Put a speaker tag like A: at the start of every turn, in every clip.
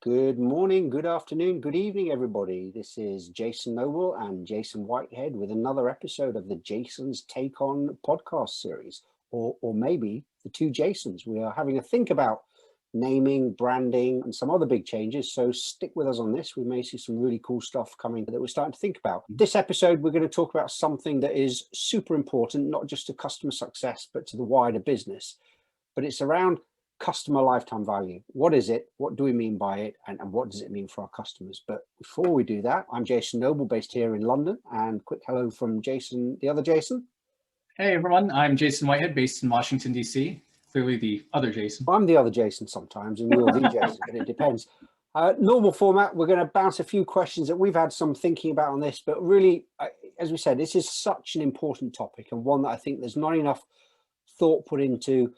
A: Good morning, good afternoon, good evening, everybody. This is Jason Noble and Jason Whitehead with another episode of the Jason's Take On podcast series, or maybe the two Jasons. We are having a think about naming, branding, and some other big changes. So stick with us on this. We may see some really cool stuff coming that we're starting to think about. This episode, we're going to talk about something that is super important, not just to customer success, but to the wider business. But it's around customer lifetime value. What is it? What do we mean by it? And what does it mean for our customers? But before we do that, I'm Jason Noble, based here in London. And quick hello from Jason, the other Jason.
B: Hey everyone, I'm Jason Whitehead, based in Washington, D.C. Clearly the other Jason.
A: I'm the other Jason sometimes, and you're the Jason, but it depends. Normal format, we're going to bounce a few questions that we've had some thinking about on this, but really, as we said, this is such an important topic and one that I think there's not enough thought put into.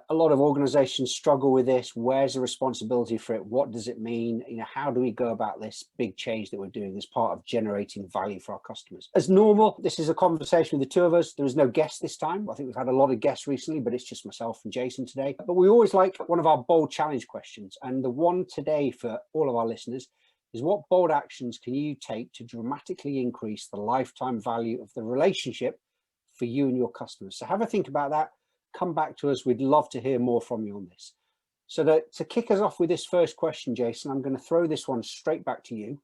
A: A lot of organizations struggle with this. Where's the responsibility for it? What does it mean? How do we go about this big change that we're doing as part of generating value for our customers? As normal, this is a conversation with the two of us. There is no guest this time. I think we've had a lot of guests recently, but it's just myself and Jason today. But we always like one of our bold challenge questions. And the one today for all of our listeners is, what bold actions can you take to dramatically increase the lifetime value of the relationship for you and your customers? So have a think about that. Come back to us. We'd love to hear more from you on this. So to kick us off with this first question, Jason, I'm going to throw this one straight back to you.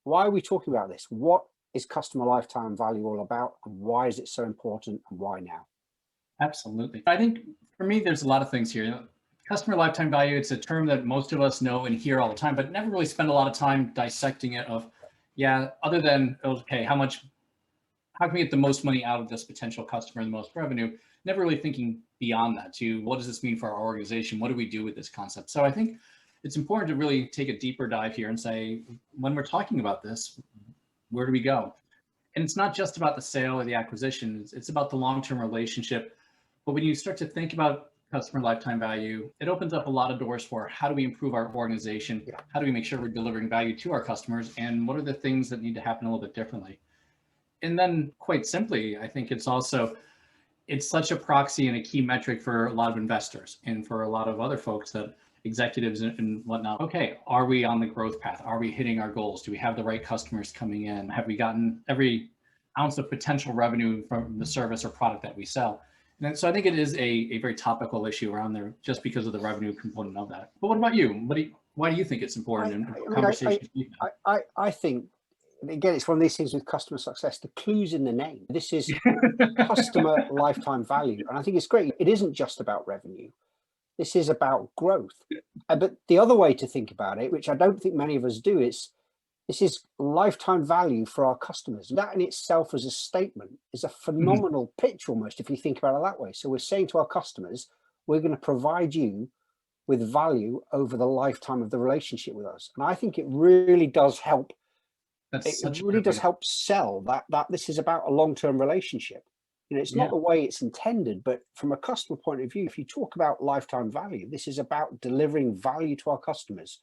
A: Why are we talking about this? What is customer lifetime value all about, and why is it so important, and why now?
B: Absolutely. I think for me, there's a lot of things here. Customer lifetime value, it's a term that most of us know and hear all the time, but never really spend a lot of time dissecting it other than, okay, how can we get the most money out of this potential customer, the most revenue? Never really thinking beyond that to, what does this mean for our organization? What do we do with this concept? So I think it's important to really take a deeper dive here and say, when we're talking about this, where do we go? And it's not just about the sale or the acquisition, it's about the long-term relationship. But when you start to think about customer lifetime value, it opens up a lot of doors for how do we improve our organization? Yeah. How do we make sure we're delivering value to our customers? And what are the things that need to happen a little bit differently? And then quite simply, I think it's such a proxy and a key metric for a lot of investors and for a lot of other folks, that executives and whatnot. Okay, are we on the growth path? Are we hitting our goals? Do we have the right customers coming in? Have we gotten every ounce of potential revenue from the service or product that we sell? And so I think it is a very topical issue around there, just because of the revenue component of that. But what about you? Why do you think it's important in conversations?
A: I think, again, it's one of these things with customer success, the clue's in the name. This is customer lifetime value. And I think it's great. It isn't just about revenue. This is about growth. But the other way to think about it, which I don't think many of us do, is this is lifetime value for our customers. That in itself as a statement is a phenomenal pitch almost, if you think about it that way. So we're saying to our customers, we're going to provide you with value over the lifetime of the relationship with us. And I think it really does help. It really does help sell that this is about a long-term relationship. It's not the way it's intended, but from a customer point of view, if you talk about lifetime value, this is about delivering value to our customers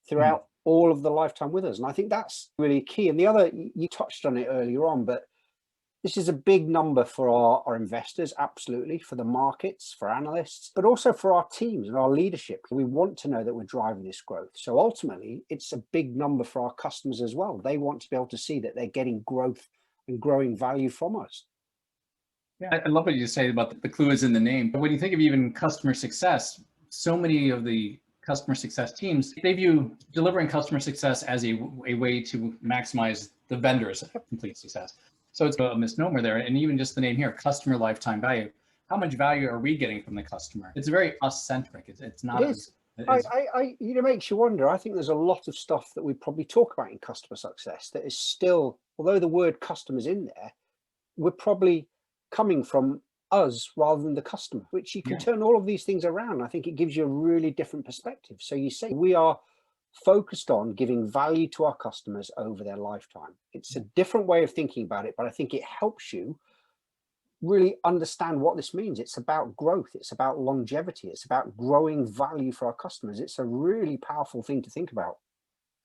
A: throughout all of the lifetime with us. And I think that's really key. And the other, you touched on it earlier on, but this is a big number for our investors, absolutely, for the markets, for analysts, but also for our teams and our leadership. We want to know that we're driving this growth. So ultimately, it's a big number for our customers as well. They want to be able to see that they're getting growth and growing value from us.
B: Yeah, I love what you say about the clue is in the name. But when you think of even customer success, so many of the customer success teams, they view delivering customer success as a way to maximize the vendor's complete success. So it's a misnomer there. And even just the name here, customer lifetime value. How much value are we getting from the customer? It's very us-centric. It's not. It is.
A: It makes you wonder. I think there's a lot of stuff that we probably talk about in customer success that is still, although the word customer's in there, we're probably coming from us rather than the customer, which you can turn all of these things around. I think it gives you a really different perspective. So you say we are focused on giving value to our customers over their lifetime. It's a different way of thinking about it, but I think it helps you really understand what this means. It's about growth. It's about longevity. It's about growing value for our customers. It's a really powerful thing to think about.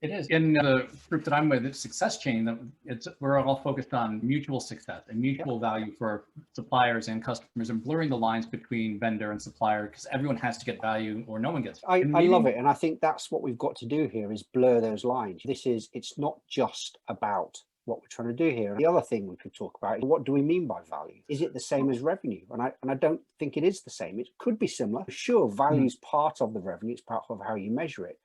B: It is. In the group that I'm with, it's Success Chain, we're all focused on mutual success and
A: Yep.
B: mutual value for suppliers and customers, and blurring the lines between vendor and supplier, because everyone has to get value or no one gets.
A: I
B: And
A: love
B: maybe
A: it. And I think that's what we've got to do here is blur those lines. It's not just about what we're trying to do here. And the other thing we could talk about is, what do we mean by value? Is it the same as revenue? And I don't think it is the same. It could be similar. Sure, value is part of the revenue. It's part of how you measure it.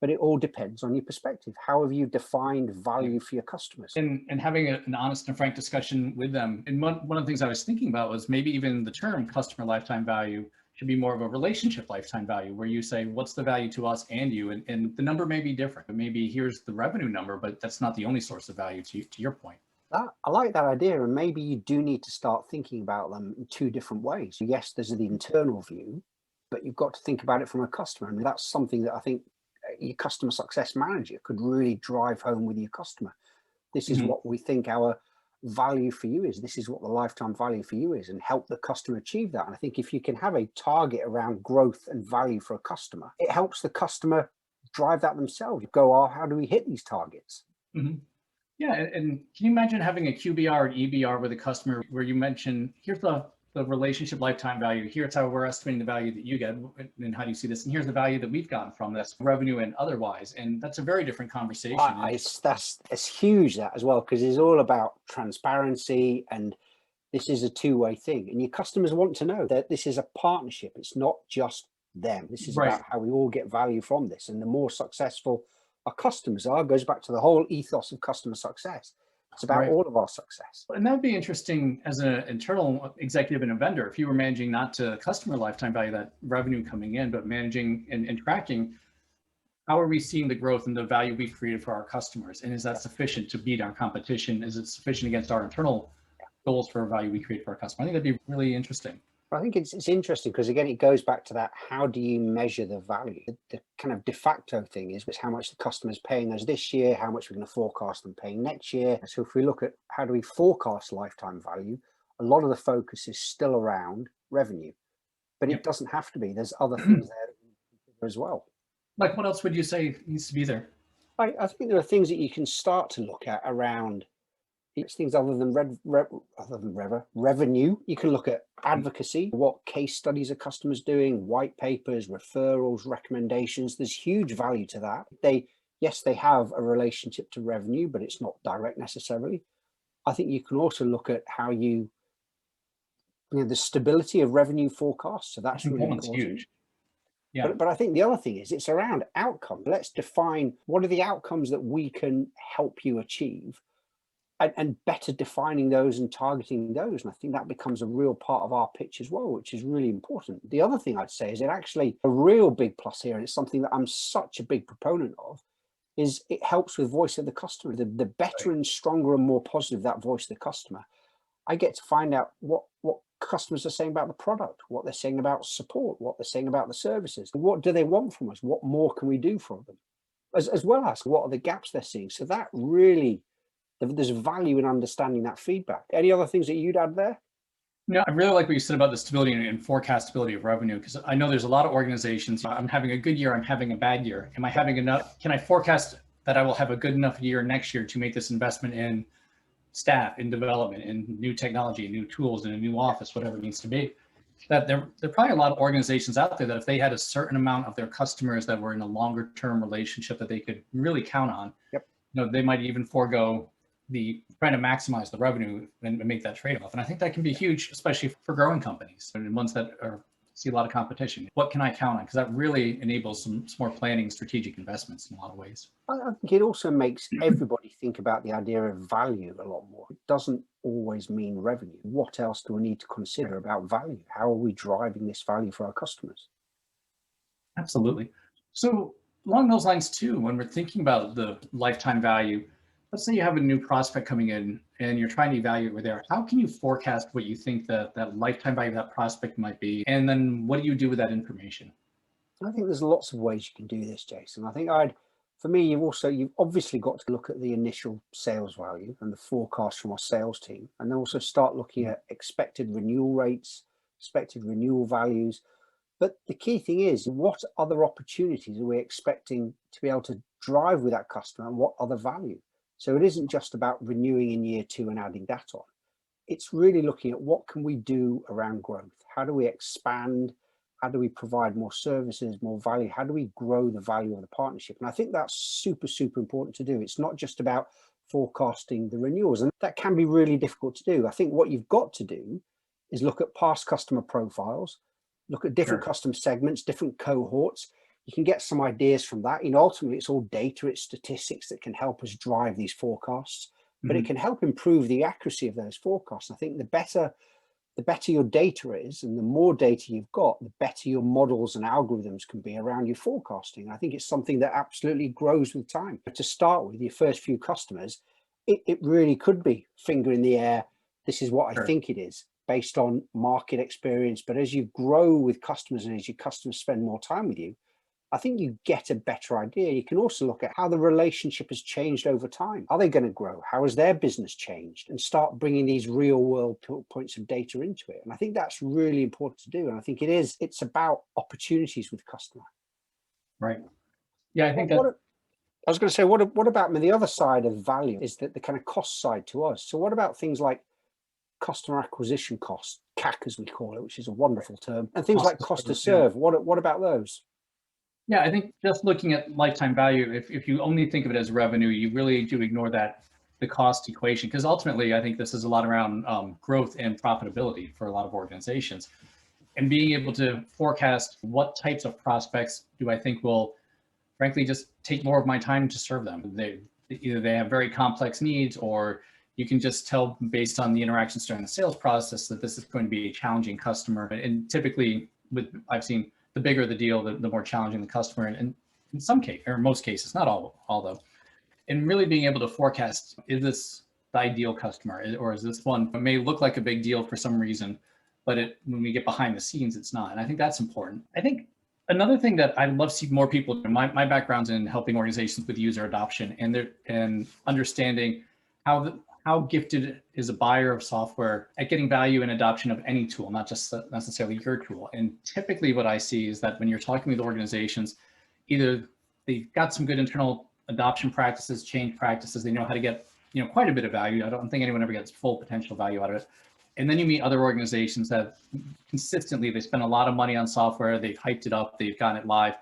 A: But it all depends on your perspective. How have you defined value for your customers?
B: and having an honest and frank discussion with them. And one of the things I was thinking about was maybe even the term customer lifetime value should be more of a relationship lifetime value, where you say, what's the value to us and you? And the number may be different. Maybe here's the revenue number, but that's not the only source of value to your point.
A: I like that idea. And maybe you do need to start thinking about them in two different ways. Yes, there's the internal view, but you've got to think about it from a customer. And that's something that I think your customer success manager could really drive home with your customer. This is what we think our value for you is. This is what the lifetime value for you is, and help the customer achieve that. And I think if you can have a target around growth and value for a customer, it helps the customer drive that themselves. Go, oh, how do we hit these targets?
B: Yeah, and can you imagine having a QBR and EBR with a customer where you mention, here's the relationship lifetime value, here's how we're estimating the value that you get, and how do you see this, and here's the value that we've gotten from this, revenue and otherwise. And that's a very different conversation.
A: It's huge, that as well, because it's all about transparency, and this is a two-way thing. And your customers want to know that this is a partnership. It's not just them. This is about how we all get value from this. And the more successful our customers are, goes back to the whole ethos of customer success. It's about all of our success.
B: And that would be interesting as an internal executive and a vendor, if you were managing not to customer lifetime value, that revenue coming in, but managing and tracking, how are we seeing the growth and the value we've created for our customers? And is that sufficient to beat our competition? Is it sufficient against our internal goals for value we create for our customer? I think that'd be really interesting.
A: I think it's interesting because, again, it goes back to that, how do you measure the value? The kind of de facto thing is how much the customer's paying us this year, how much we're going to forecast them paying next year. So if we look at how do we forecast lifetime value, a lot of the focus is still around revenue, but it doesn't have to be. There's other things there as well.
B: Like, what else would you say needs to be there?
A: I think there are things that you can start to look at around things other than revenue. You can look at advocacy, what case studies are customers doing, white papers, referrals, recommendations. There's huge value to that. They have a relationship to revenue, but it's not direct necessarily. I think you can also look at how the stability of revenue forecasts. So that's really important.
B: Huge. Yeah.
A: But I think the other thing is it's around outcome. Let's define what are the outcomes that we can help you achieve, and better defining those and targeting those. And I think that becomes a real part of our pitch as well, which is really important. The other thing I'd say is it actually a real big plus here, and it's something that I'm such a big proponent of, is it helps with voice of the customer. The better and stronger and more positive that voice of the customer, I get to find out what customers are saying about the product, what they're saying about support, what they're saying about the services. What do they want from us? What more can we do for them? As well as what are the gaps they're seeing? So that really, there's value in understanding that feedback. Any other things that you'd add there?
B: No, I really like what you said about the stability and forecastability of revenue, because I know there's a lot of organizations. I'm having a good year, I'm having a bad year. Am I having enough? Can I forecast that I will have a good enough year next year to make this investment in staff, in development, in new technology, new tools, in a new office, whatever it needs to be? That there are probably a lot of organizations out there that if they had a certain amount of their customers that were in a longer term relationship that they could really count on, they might even forego trying to maximize the revenue and make that trade-off. And I think that can be huge, especially for growing companies and ones that see a lot of competition. What can I count on? Because that really enables some more planning, strategic investments in a lot of ways.
A: I think it also makes everybody think about the idea of value a lot more. It doesn't always mean revenue. What else do we need to consider about value? How are we driving this value for our customers?
B: Absolutely. So along those lines too, when we're thinking about the lifetime value, let's say you have a new prospect coming in and you're trying to evaluate where they are. How can you forecast what you think that lifetime value of that prospect might be? And then what do you do with that information?
A: I think there's lots of ways you can do this, Jason. I think for me, you've obviously got to look at the initial sales value and the forecast from our sales team, and then also start looking at expected renewal rates, expected renewal values. But the key thing is, what other opportunities are we expecting to be able to drive with that customer and what other value. So it isn't just about renewing in year 2 and adding that on. It's really looking at what can we do around growth? How do we expand? How do we provide more services, more value? How do we grow the value of the partnership? And I think that's super, super important to do. It's not just about forecasting the renewals, and that can be really difficult to do. I think what you've got to do is look at past customer profiles, look at different customer segments, different cohorts. You can get some ideas from that. Ultimately, it's all data, it's statistics that can help us drive these forecasts, but it can help improve the accuracy of those forecasts. I think the better your data is, and the more data you've got, the better your models and algorithms can be around your forecasting. I think it's something that absolutely grows with time. But to start with, your first few customers, it really could be finger in the air. This is what I think it is, based on market experience. But as you grow with customers and as your customers spend more time with you, I think you get a better idea. You can also look at how the relationship has changed over time. Are they going to grow? How has their business changed? And start bringing these real world points of data into it. And I think that's really important to do. And I think it's about opportunities with customer.
B: Right. Yeah, I think
A: I was going to say, what about the other side of value is that the kind of cost side to us. So what about things like customer acquisition costs, CAC as we call it, which is a wonderful term, and things like cost to serve? What about those?
B: Yeah, I think just looking at lifetime value, if you only think of it as revenue, you really do ignore the cost equation, because ultimately I think this is a lot around growth and profitability for a lot of organizations, and being able to forecast what types of prospects do I think will frankly just take more of my time to serve them. Either they have very complex needs, or you can just tell based on the interactions during the sales process that this is going to be a challenging customer. And typically I've seen the bigger the deal, the more challenging the customer. And in some cases, or most cases, not all though, and really being able to forecast, is this the ideal customer, or is this one, it may look like a big deal for some reason, but when we get behind the scenes, it's not. And I think that's important. I think another thing that I'd love to see more people, my background's in helping organizations with user adoption and understanding how gifted is a buyer of software at getting value and adoption of any tool, not just necessarily your tool. And typically what I see is that when you're talking with organizations, either they've got some good internal adoption practices, change practices, they know how to get quite a bit of value. I don't think anyone ever gets full potential value out of it. And then you meet other organizations that consistently, they spend a lot of money on software, they've hyped it up, they've gotten it live,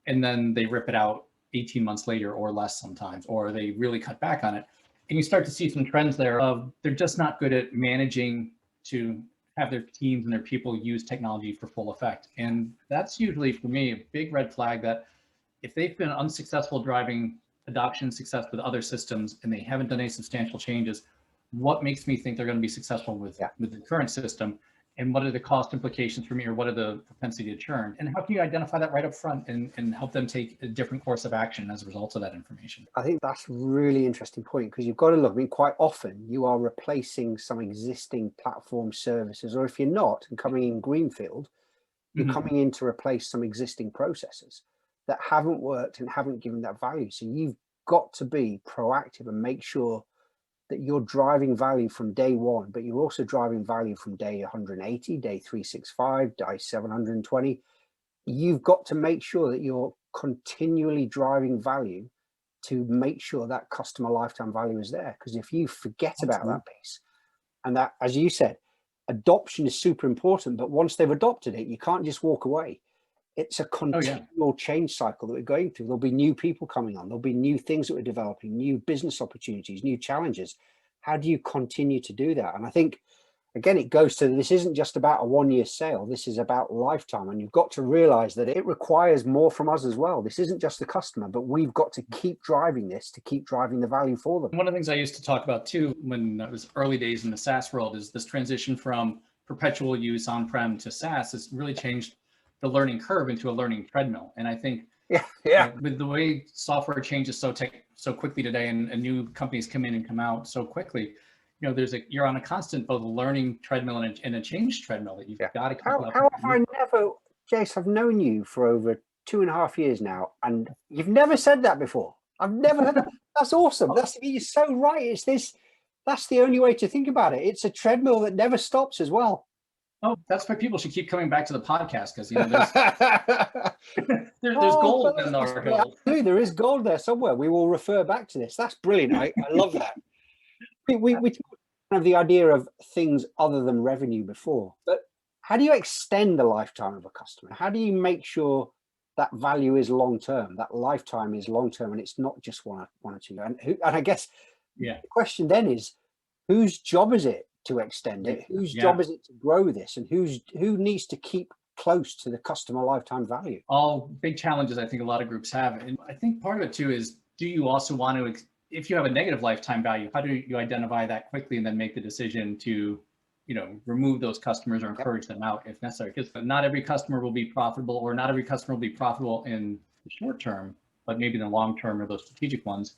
B: and then they rip it out 18 months later or less sometimes, or they really cut back on it. And you start to see some trends there of they're just not good at managing to have their teams and their people use technology for full effect. And that's usually, for me, a big red flag that if they've been unsuccessful driving adoption success with other systems and they haven't done any substantial changes, what makes me think they're going to be successful with the current system? And what are the cost implications for me, or what are the propensity to churn? And how can you identify that right up front and help them take a different course of action as a result of that information?
A: I think that's a really interesting point, because you've got to look, quite often you are replacing some existing platform services, or if you're not and coming in greenfield, you're coming in to replace some existing processes that haven't worked and haven't given that value. So you've got to be proactive and make sure that you're driving value from day one, but you're also driving value from day 180, day 365, day 720. You've got to make sure that you're continually driving value to make sure that customer lifetime value is there. Because if you forget about that piece, and that, as you said, adoption is super important, but once they've adopted it, you can't just walk away. It's a continual change cycle that we're going through. There'll be new people coming on. There'll be new things that we're developing, new business opportunities, new challenges. How do you continue to do that? And I think, again, it goes to, this isn't just about a one-year sale. This is about lifetime. And you've got to realize that it requires more from us as well. This isn't just the customer, but we've got to keep driving this to keep driving the value for them.
B: One of the things I used to talk about too, when it was early days in the SaaS world, is this transition from perpetual use on-prem to SaaS has really changed the learning curve into a learning treadmill. And I think with the way software changes so quickly today, and new companies come in and come out so quickly, you're on a constant both learning treadmill and a change treadmill that you've got to keep up.
A: How have I never, Jace, I've known you for over 2.5 years now, and you've never said that before. I've never heard that. That's awesome. You're so right. That's the only way to think about it. It's a treadmill that never stops as well.
B: Oh, that's why people should keep coming back to the podcast, because there's
A: Oh,
B: gold in our gold.
A: absolutely, there is gold there somewhere. We will refer back to this. That's brilliant. I love that. We talked of the idea of things other than revenue before, but how do you extend the lifetime of a customer? How do you make sure that value is long term, that lifetime is long term, and it's not just one or two? And I guess the question then is, whose job is it to extend it? Whose job is it to grow this? And who needs to keep close to the customer lifetime value?
B: All big challenges I think a lot of groups have. And I think part of it too is, do you also want to, if you have a negative lifetime value, how do you identify that quickly and then make the decision to, remove those customers or encourage them out if necessary? Because not every customer will be profitable, or not every customer will be profitable in the short term, but maybe in the long term or those strategic ones.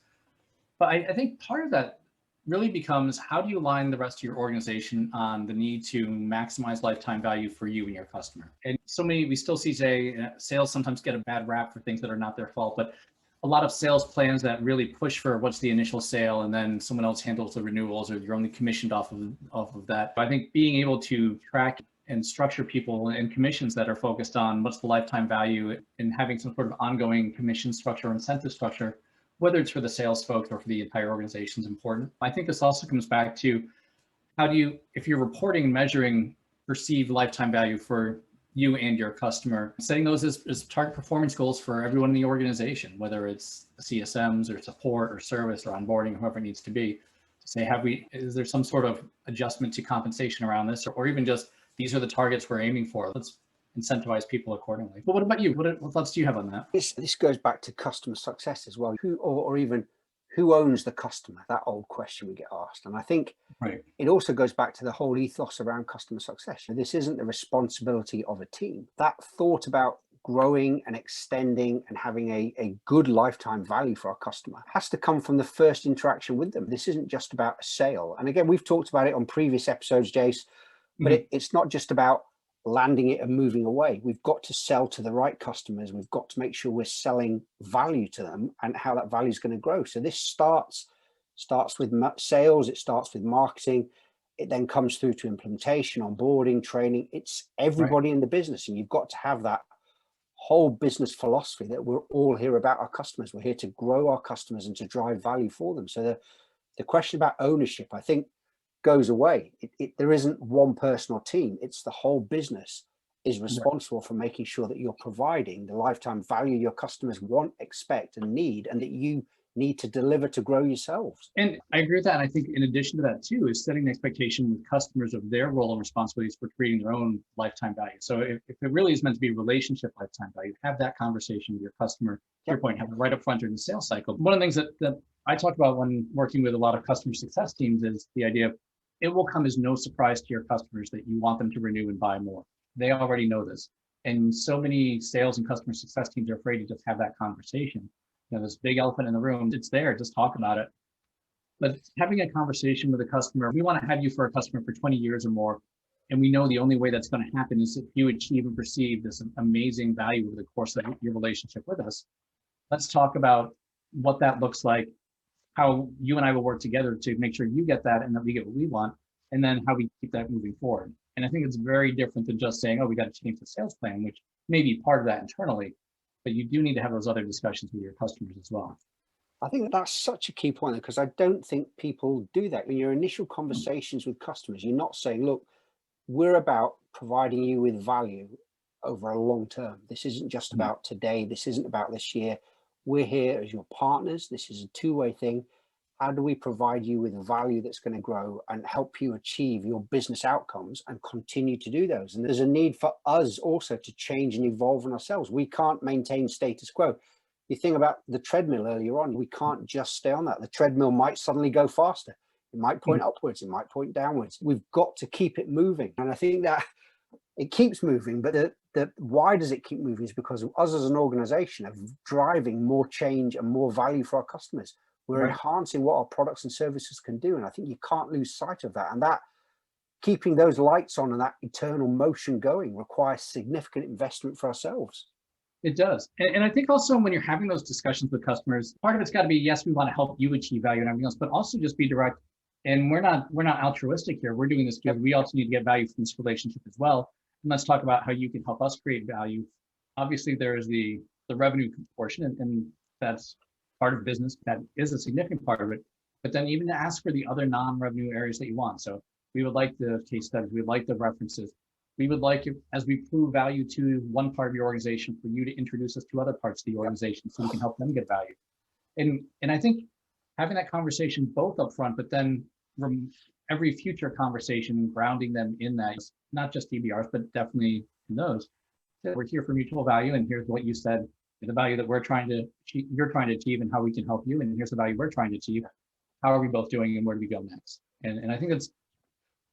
B: But I think part of that really becomes, how do you align the rest of your organization on the need to maximize lifetime value for you and your customer? And we still see sales sometimes get a bad rap for things that are not their fault, but a lot of sales plans that really push for what's the initial sale, and then someone else handles the renewals, or you're only commissioned off of that. I think being able to track and structure people and commissions that are focused on what's the lifetime value, and having some sort of ongoing commission structure or incentive structure, whether it's for the sales folks or for the entire organization, is important. I think this also comes back to, how do you, if you're reporting and measuring perceived lifetime value for you and your customer, setting those as target performance goals for everyone in the organization, whether it's CSMs or support or service or onboarding, whoever it needs to be, to say, is there some sort of adjustment to compensation around this, or even just, these are the targets we're aiming for. Let's incentivize people accordingly. But what about you? What thoughts do you have on that?
A: This goes back to customer success as well. Or even who owns the customer? That old question we get asked. And I think it also goes back to the whole ethos around customer success. This isn't the responsibility of a team. That thought about growing and extending and having a good lifetime value for our customer has to come from the first interaction with them. This isn't just about a sale. And again, we've talked about it on previous episodes, Jace, but it's not just about landing it and moving away. We've got to sell to the right customers. We've got to make sure we're selling value to them, and how that value is going to grow. So this starts with sales. It starts with marketing. It then comes through to implementation, onboarding, training. It's everybody in the business. And you've got to have that whole business philosophy that we're all here about our customers. We're here to grow our customers and to drive value for them. So the question about ownership, I think, goes away. There isn't one person or team. It's the whole business is responsible for making sure that you're providing the lifetime value your customers want, expect, and need, and that you need to deliver to grow yourselves.
B: And I agree with that. And I think in addition to that too, is setting the expectation with customers of their role and responsibilities for creating their own lifetime value. So if it really is meant to be relationship lifetime value, have that conversation with your customer. To your point, have it right up front during the sales cycle. One of the things that I talk about when working with a lot of customer success teams is the idea of, it will come as no surprise to your customers that you want them to renew and buy more. They already know this. And so many sales and customer success teams are afraid to just have that conversation. This big elephant in the room, it's there, just talk about it. But having a conversation with a customer, we want to have you for a customer for 20 years or more. And we know the only way that's going to happen is if you achieve and perceive this amazing value over the course of your relationship with us. Let's talk about what that looks like, how you and I will work together to make sure you get that and that we get what we want, and then how we keep that moving forward. And I think it's very different than just saying, oh, we got to change the sales plan, which may be part of that internally, but you do need to have those other discussions with your customers as well.
A: I think that's such a key point, because I don't think people do that. In your initial conversations with customers, you're not saying, look, we're about providing you with value over a long term. This isn't just about today. This isn't about this year. We're here as your partners. This is a two-way thing. How do we provide you with value that's going to grow and help you achieve your business outcomes and continue to do those? And there's a need for us also to change and evolve in ourselves. We can't maintain status quo. You think about the treadmill earlier on, we can't just stay on that. The treadmill might suddenly go faster. It might point upwards, it might point downwards. We've got to keep it moving. And I think that it keeps moving, but why does it keep moving is because us as an organization are driving more change and more value for our customers. We're enhancing what our products and services can do. And I think you can't lose sight of that. And that keeping those lights on and that eternal motion going requires significant investment for ourselves.
B: It does. And I think also when you're having those discussions with customers, part of it's got to be, yes, we want to help you achieve value and everything else, but also just be direct. And we're not altruistic here. We're doing this because we also need to get value from this relationship as well. And let's talk about how you can help us create value. Obviously, there is the revenue portion, and that's part of business. That is a significant part of it. But then even to ask for the other non-revenue areas that you want. So we would like the case studies, we would like the references. We would like, as we prove value to one part of your organization, for you to introduce us to other parts of the organization so we can help them get value. And I think having that conversation both up front, but then from every future conversation, grounding them in that, not just DBRs, but definitely in those, that we're here for mutual value. And here's what you said, the value that you're trying to achieve and how we can help you. And here's the value we're trying to achieve. How are we both doing and where do we go next? And I think it's,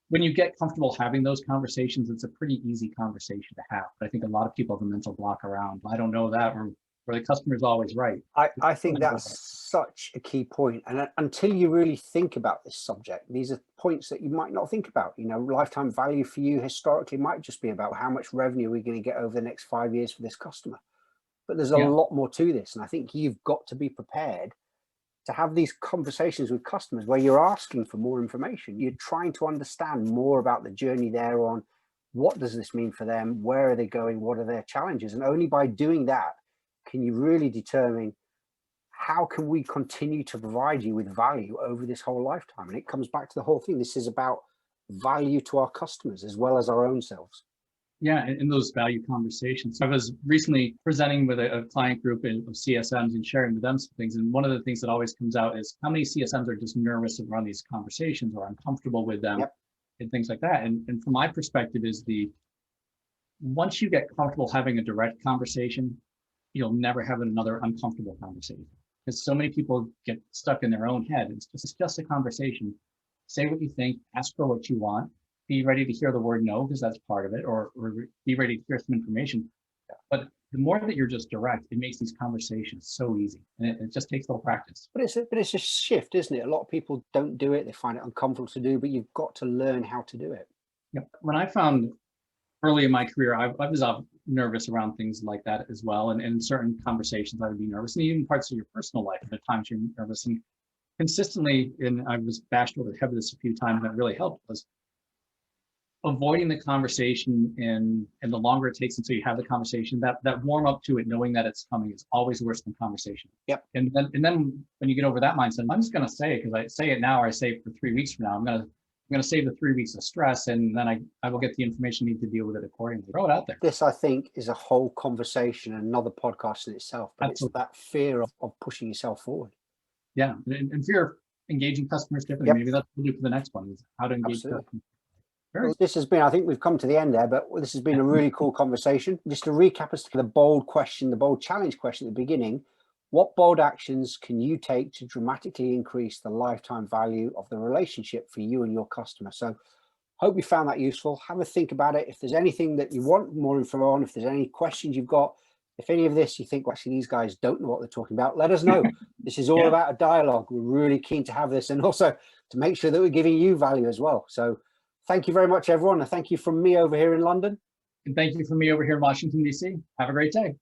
B: when you get comfortable having those conversations, it's a pretty easy conversation to have. But I think a lot of people have a mental block around, I don't know that, or the customer's always right.
A: I think that's such a key point. And until you really think about this subject, these are points that you might not think about. You know, lifetime value for you historically might just be about how much revenue we're going to get over the next 5 years for this customer. But there's a lot more to this. And I think you've got to be prepared to have these conversations with customers where you're asking for more information. You're trying to understand more about the journey they're on. What does this mean for them? Where are they going? What are their challenges? And only by doing that can you really determine how can we continue to provide you with value over this whole lifetime. And it comes back to the whole thing. This is about value to our customers as well as our own selves.
B: Yeah, in those value conversations. I was recently presenting with a client group of CSMs and sharing with them some things. And one of the things that always comes out is how many CSMs are just nervous around these conversations or uncomfortable with them and things like that. And from my perspective is once you get comfortable having a direct conversation, you'll never have another uncomfortable conversation. Because so many people get stuck in their own head. It's just a conversation. Say what you think, ask for what you want. Be ready to hear the word no, because that's part of it, or be ready to hear some information. But the more that you're just direct, it makes these conversations so easy, and it just takes a little practice.
A: But it's a shift, isn't it? A lot of people don't do it; they find it uncomfortable to do. But you've got to learn how to do it.
B: Yep. When I found early in my career, I was nervous around things like that as well, and in certain conversations I would be nervous, and even parts of your personal life at times you're nervous. And consistently, and I was bashed over the head with this a few times, and that really helped was avoiding the conversation, and the longer it takes until you have the conversation, that warm up to it, knowing that it's coming, is always worse than conversation.
A: Yep.
B: And then when you get over that mindset, I'm just going to say it, because I say it now or I say it for 3 weeks from now, I'm going to save the 3 weeks of stress, and then I will get the information I need to deal with it accordingly. Throw it out there.
A: This, I think, is a whole conversation, another podcast in itself. But
B: Absolutely.
A: It's that fear of pushing yourself forward.
B: Yeah, and fear of engaging customers differently. Maybe that's what we'll do for the next one, is how to engage customers.
A: Well, this has been, I think we've come to the end there, but this has been a really cool conversation. Just to recap as to the bold question, the bold challenge question at the beginning, what bold actions can you take to dramatically increase the lifetime value of the relationship for you and your customer? So hope you found that useful. Have a think about it. If there's anything that you want more info on, if there's any questions you've got, if any of this you think, well, actually, these guys don't know what they're talking about, let us know. This is all about a dialogue. We're really keen to have this, and also to make sure that we're giving you value as well. So thank you very much, everyone. And thank you from me over here in London.
B: And thank you from me over here in Washington, D.C. Have a great day.